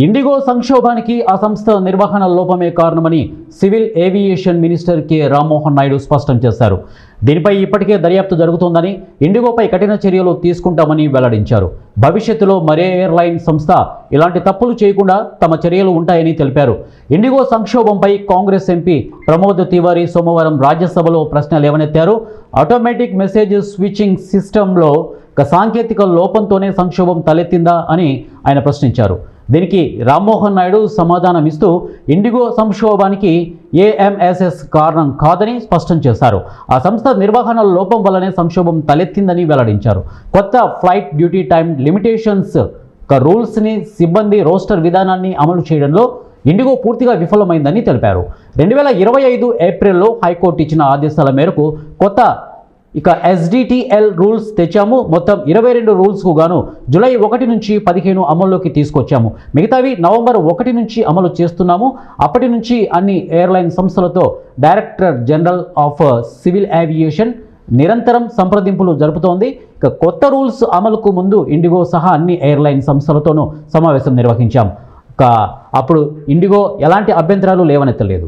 IndiGo సంక్షోభానికి ఆ సంస్థ నిర్వహణ లోపమే కారణమని civil aviation minister K Rammohan Naidu స్పష్టం చేశారు. దీనిపై ఇప్పటికే దర్యాప్తు జరుగుతోందని, ఇండిగోపై కఠిన చర్యలు తీసుకుంటామని వెల్లడించారు. భవిష్యత్తులో మరే ఎయిర్లైన్ సంస్థ ఇలాంటి తప్పులు చేయకుండా తమ చర్యలు ఉంటాయని తెలిపారు. ఇండిగో సంక్షోభంపై కాంగ్రెస్ ఎంపీ ప్రమోద్ తివారీ సోమవారం రాజ్యసభలో ప్రశ్న లేవనెత్తారు. ఆటోమేటిక్ మెసేజ్ స్విచ్చింగ్ సిస్టంలో ఒక సాంకేతిక లోపంతోనే సంక్షోభం తలెత్తిందా అని ఆయన ప్రశ్నించారు. దీనికి రామ్మోహన్ నాయుడు సమాధానమిస్తూ ఇండిగో సంక్షోభానికి ఏఎంఎస్ఎస్ కారణం కాదని స్పష్టం చేశారు. ఆ సంస్థ నిర్వహణ లోపం వల్లనే సంక్షోభం తలెత్తిందని వెల్లడించారు. కొత్త ఫ్లైట్ డ్యూటీ టైం లిమిటేషన్స్ రూల్స్ని, సిబ్బంది రోస్టర్ విధానాన్ని అమలు చేయడంలో ఇండిగో పూర్తిగా విఫలమైందని తెలిపారు. 2025 ఏప్రిల్లో హైకోర్టు ఇచ్చిన ఆదేశాల మేరకు కొత్త ఎస్డిటిఎల్ రూల్స్ తెచ్చాము. మొత్తం 22 రూల్స్కు గాను జూలై 1 నుంచి 15 అమల్లోకి తీసుకొచ్చాము. మిగతావి నవంబర్ 1 నుంచి అమలు చేస్తున్నాము. అప్పటి నుంచి అన్ని ఎయిర్లైన్ సంస్థలతో director general of civil aviation నిరంతరం సంప్రదింపులు జరుపుతోంది. కొత్త రూల్స్ అమలుకు ముందు ఇండిగో సహా అన్ని ఎయిర్లైన్ సంస్థలతోనూ సమావేశం నిర్వహించాం. అప్పుడు ఇండిగో ఎలాంటి అభ్యంతరాలు లేవనెత్తలేదు.